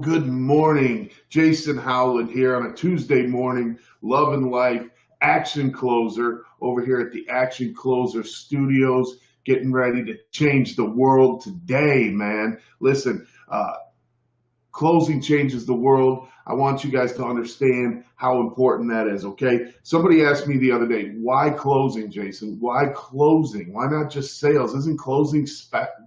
Good morning. Jason Howland here on a Tuesday morning, loving life, action closer over here at the Action Closer Studios, getting ready to change the world today, man. Listen, closing changes the world. I want you guys to understand how important that is, okay? Somebody asked me the other day, why closing, Jason? Why closing? Why not just sales? Isn't closing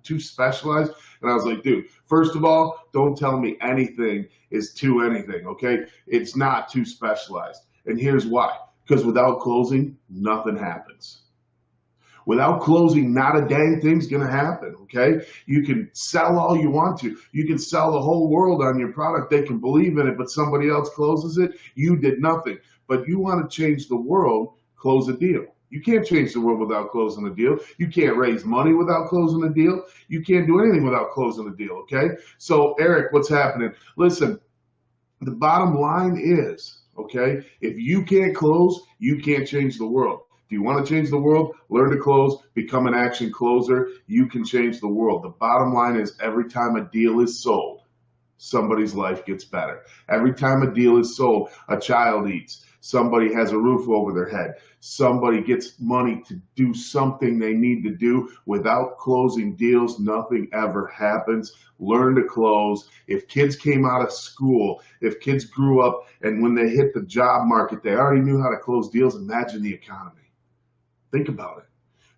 too specialized? And I was like, dude, first of all, don't tell me anything is too anything, okay? It's not too specialized. And here's why. Because without closing, nothing happens. Without closing, not a dang thing's going to happen, okay? You can sell all you want to. You can sell the whole world on your product. They can believe in it, but somebody else closes it. You did nothing. But you want to change the world, close a deal. You can't change the world without closing a deal. You can't raise money without closing a deal. You can't do anything without closing a deal, okay? So, Eric, what's happening? Listen, the bottom line is, okay, if you can't close, you can't change the world. If you want to change the world, learn to close, become an action closer. You can change the world. The bottom line is every time a deal is sold, somebody's life gets better. Every time a deal is sold, a child eats. Somebody has a roof over their head. Somebody gets money to do something they need to do. Without closing deals, nothing ever happens. Learn to close. If kids came out of school, if kids grew up and when they hit the job market, they already knew how to close deals, imagine the economy. Think about it.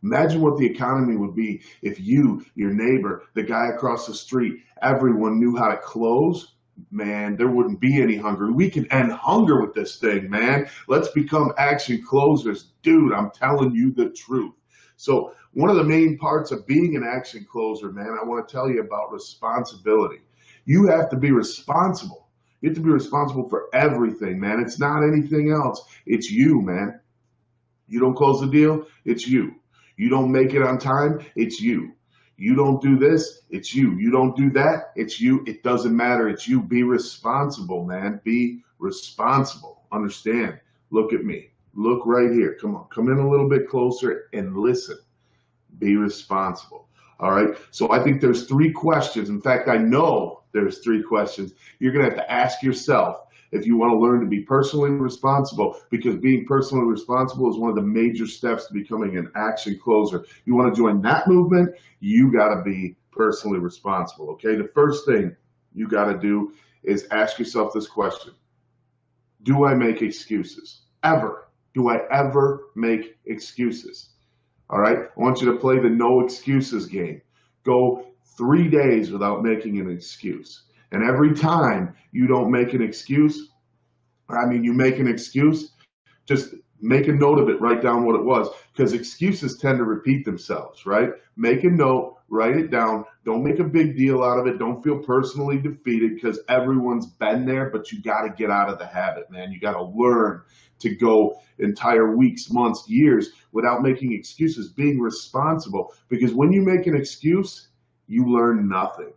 Imagine what the economy would be if you, your neighbor, the guy across the street, everyone knew how to close. Man, there wouldn't be any hunger. We can end hunger with this thing, man. Let's become action closers. Dude, I'm telling you the truth. So one of the main parts of being an action closer, man, I want to tell you about responsibility. You have to be responsible. You have to be responsible for everything, man. It's not anything else. It's you, man. You don't close the deal, it's you. You don't make it on time, it's you. You don't do this, it's you. You don't do that, it's you. It doesn't matter, it's you. Be responsible, man. Be responsible. Understand. Look at me. Look right here. Come on. Come in a little bit closer and listen. Be responsible. All right. So I think there's three questions. In fact, I know there's three questions you're going to have to ask yourself if you want to learn to be personally responsible, because being personally responsible is one of the major steps to becoming an action closer. You want to join that movement, you got to be personally responsible, okay? The first thing you got to do is ask yourself this question. Do I make excuses? Ever? Do I ever make excuses? All right? I want you to play the no excuses game. Go 3 days without making an excuse. And every time you don't make an excuse, you make an excuse, just make a note of it, write down what it was, because excuses tend to repeat themselves, right? Make a note, write it down. Don't make a big deal out of it. Don't feel personally defeated because everyone's been there, but you got to get out of the habit, man. You got to learn to go entire weeks, months, years without making excuses, being responsible, because when you make an excuse, you learn nothing.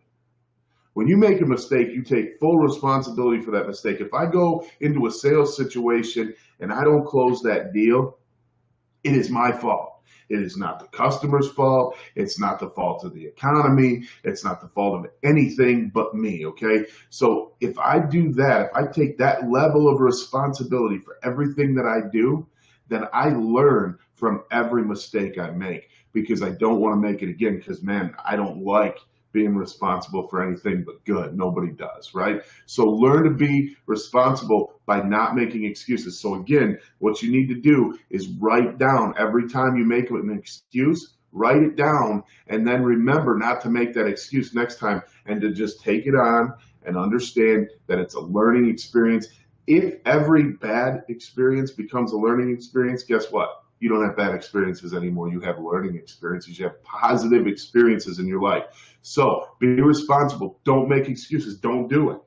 When you make a mistake, you take full responsibility for that mistake. If I go into a sales situation and I don't close that deal, it is my fault. It is not the customer's fault. It's not the fault of the economy. It's not the fault of anything but me, okay? So if I do that, if I take that level of responsibility for everything that I do, then I learn from every mistake I make, because I don't want to make it again, because, man, I don't like being responsible for anything but good. Nobody does, right? So learn to be responsible by not making excuses. So again, what you need to do is write down every time you make an excuse, write it down, and then remember not to make that excuse next time, and to just take it on and understand that it's a learning experience. If every bad experience becomes a learning experience, guess what? You don't have bad experiences anymore. You have learning experiences. You have positive experiences in your life. So be responsible. Don't make excuses. Don't do it.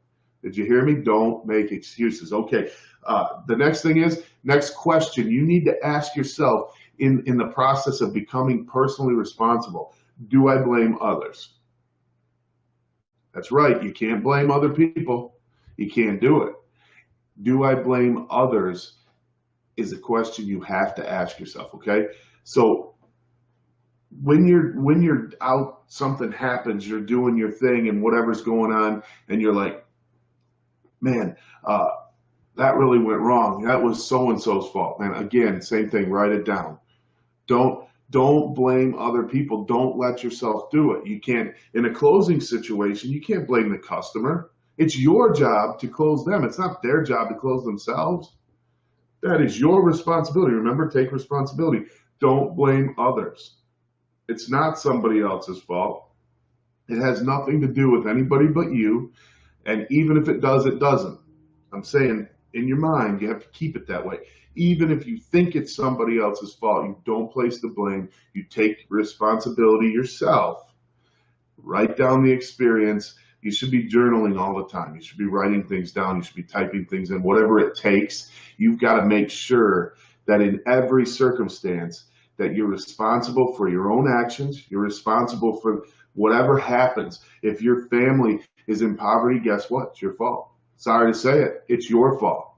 Did you hear me? Don't make excuses. Okay. The next thing is, next question you need to ask yourself in the process of becoming personally responsible. Do I blame others? That's right. You can't blame other people. You can't do it. Do I blame others is a question you have to ask yourself, okay? So when you're out, something happens, you're doing your thing and whatever's going on, and you're like, man, that really went wrong. That was so and so's fault. And again, same thing. Write it down. Don't blame other people. Don't let yourself do it. You can't, in a closing situation, you can't blame the customer. It's your job to close them. It's not their job to close themselves. That is your responsibility. Remember, take responsibility. Don't blame others. It's not somebody else's fault. It has nothing to do with anybody but you. And even if it does, it doesn't. I'm saying in your mind, you have to keep it that way. Even if you think it's somebody else's fault, you don't place the blame. You take responsibility yourself. Write down the experience. You should be journaling all the time. You should be writing things down. You should be typing things in, whatever it takes. You've got to make sure that in every circumstance that you're responsible for your own actions. You're responsible for whatever happens. If your family is in poverty, guess what? It's your fault. Sorry to say it. It's your fault,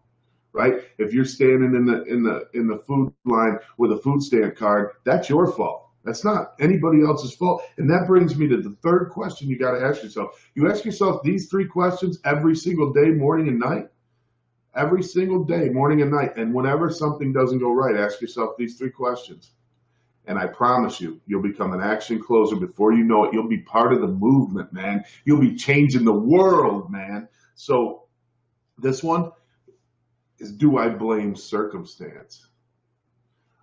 right? If you're standing in the food line with a food stamp card, that's your fault. That's not anybody else's fault. And that brings me to the third question you got to ask yourself. You ask yourself these three questions every single day, morning and night. Every single day, morning and night. And whenever something doesn't go right, ask yourself these three questions. And I promise you, you'll become an action closer. Before you know it, you'll be part of the movement, man. You'll be changing the world, man. So this one is, do I blame circumstance?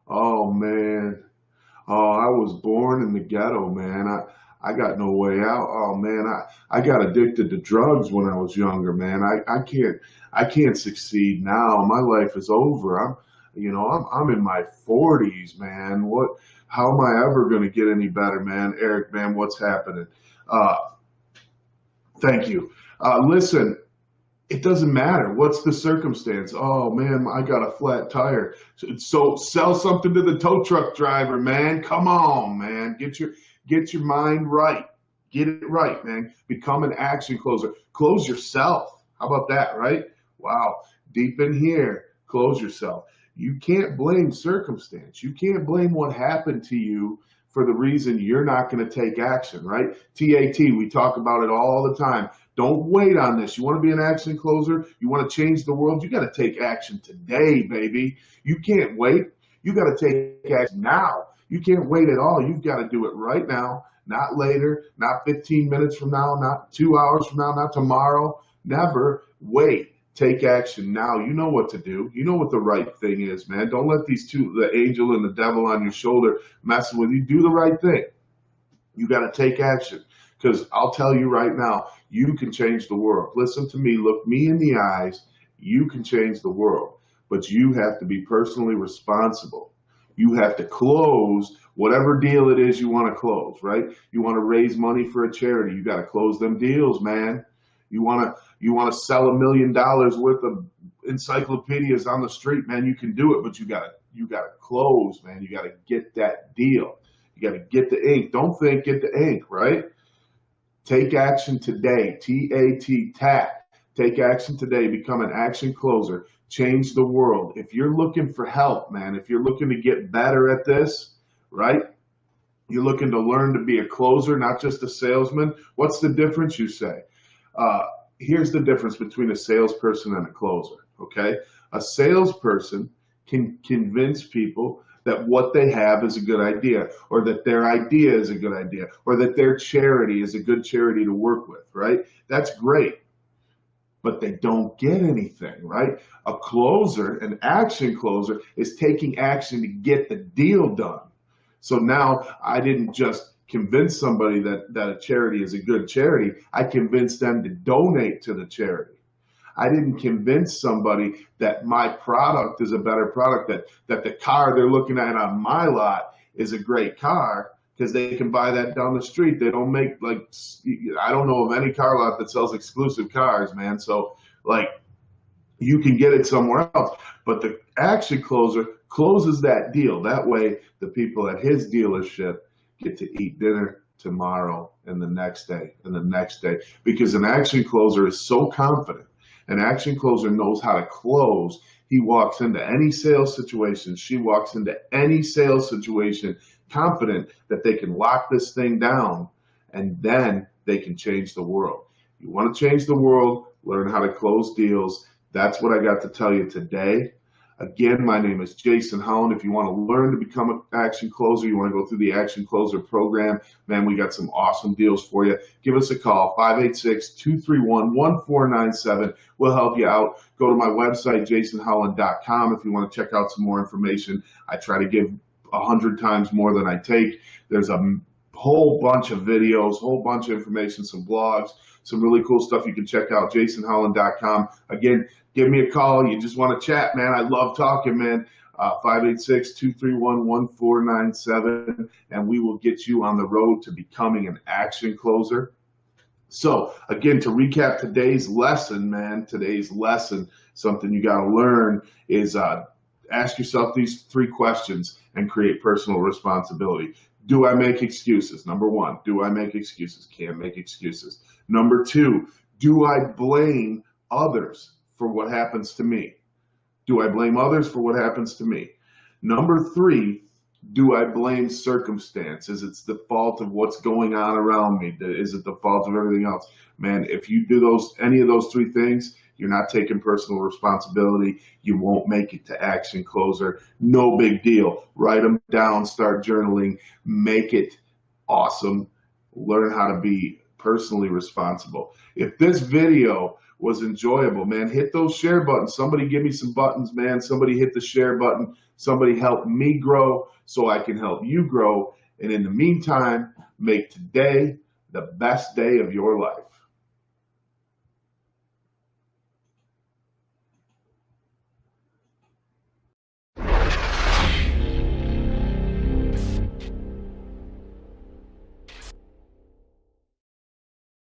Oh, man. Oh, I was born in the ghetto, man. I got no way out. Oh man, I got addicted to drugs when I was younger, man. I can't succeed now. My life is over. I'm in my 40s, man. How am I ever going to get any better, man? Eric, man, what's happening? Thank you. Listen, it doesn't matter. What's the circumstance? Oh man, I got a flat tire. So sell something to the tow truck driver, man. Come on, man. Get your mind right. Get it right, man. Become an action closer. Close yourself. How about that, right? Wow. Deep in here, close yourself. You can't blame circumstance. You can't blame what happened to you for the reason you're not going to take action, right? TAT, we talk about it all the time. Don't wait on this. You want to be an action closer? You want to change the world? You got to take action today, baby. You can't wait. You got to take action now. You can't wait at all. You've got to do it right now, not later, not 15 minutes from now, not 2 hours from now, not tomorrow. Never wait. Take action now. You know what to do. You know what the right thing is, man. Don't let these two, the angel and the devil on your shoulder, messing with you. Do the right thing. You got to take action. Because I'll tell you right now, you can change the world. Listen to me. Look me in the eyes. You can change the world. But you have to be personally responsible. You have to close whatever deal it is you want to close, right? You want to raise money for a charity. You got to close them deals, man. You want to sell $1 million worth of encyclopedias on the street, man. You can do it, but you got to close, man. You got to get that deal. You got to get the ink. Don't think, get the ink, right? Take action today. T-A-T, TAT. Take action today. Become an action closer. Change the world. If you're looking for help, man, if you're looking to get better at this, right? You're looking to learn to be a closer, not just a salesman. What's the difference, you say? Here's the difference between a salesperson and a closer, okay? A salesperson can convince people that what they have is a good idea, or that their idea is a good idea, or that their charity is a good charity to work with, right? That's great, but they don't get anything, right? A closer, an action closer, is taking action to get the deal done. So now I didn't just convince somebody that a charity is a good charity. I convinced them to donate to the charity. I didn't convince somebody that my product is a better product, that the car they're looking at on my lot is a great car, because they can buy that down the street. They don't make, like, I don't know of any car lot that sells exclusive cars, man. So, like, you can get it somewhere else. But the action closer closes that deal. That way, the people at his dealership get to eat dinner tomorrow and the next day and the next day. Because an action closer is so confident. An action closer knows how to close. He walks into any sales situation. She walks into any sales situation confident that they can lock this thing down, and then they can change the world. You want to change the world? learn how to close deals. That's what I got to tell you today. Again, my name is Jason Howland. If you want to learn to become an action closer, you want to go through the Action Closer program, man, we got some awesome deals for you. Give us a call, 586-231-1497. We'll help you out. Go to my website, jasonhowland.com, if you want to check out some more information. I try to give 100 times more than I take. There's a whole bunch of videos, whole bunch of information, some blogs, some really cool stuff you can check out, jasonhowland.com. Again, give me a call. You just want to chat, man. I love talking, man. 586-231-1497, and we will get you on the road to becoming an action closer. So again, to recap today's lesson, man, something you got to learn is ask yourself these 3 questions and create personal responsibility. Do I make excuses? Number 1, do I make excuses? Can't make excuses. Number 2, do I blame others for what happens to me? Do I blame others for what happens to me? Number 3, do I blame circumstance? Is it the fault of what's going on around me? Is it the fault of everything else? Man, if you do any of those 3 things, you're not taking personal responsibility. You won't make it to Action Closer. No big deal. Write them down, start journaling, make it awesome. Learn how to be personally responsible. If this video was enjoyable, man, hit those share buttons. Somebody give me some buttons, man. Somebody hit the share button. Somebody help me grow so I can help you grow. And in the meantime, make today the best day of your life.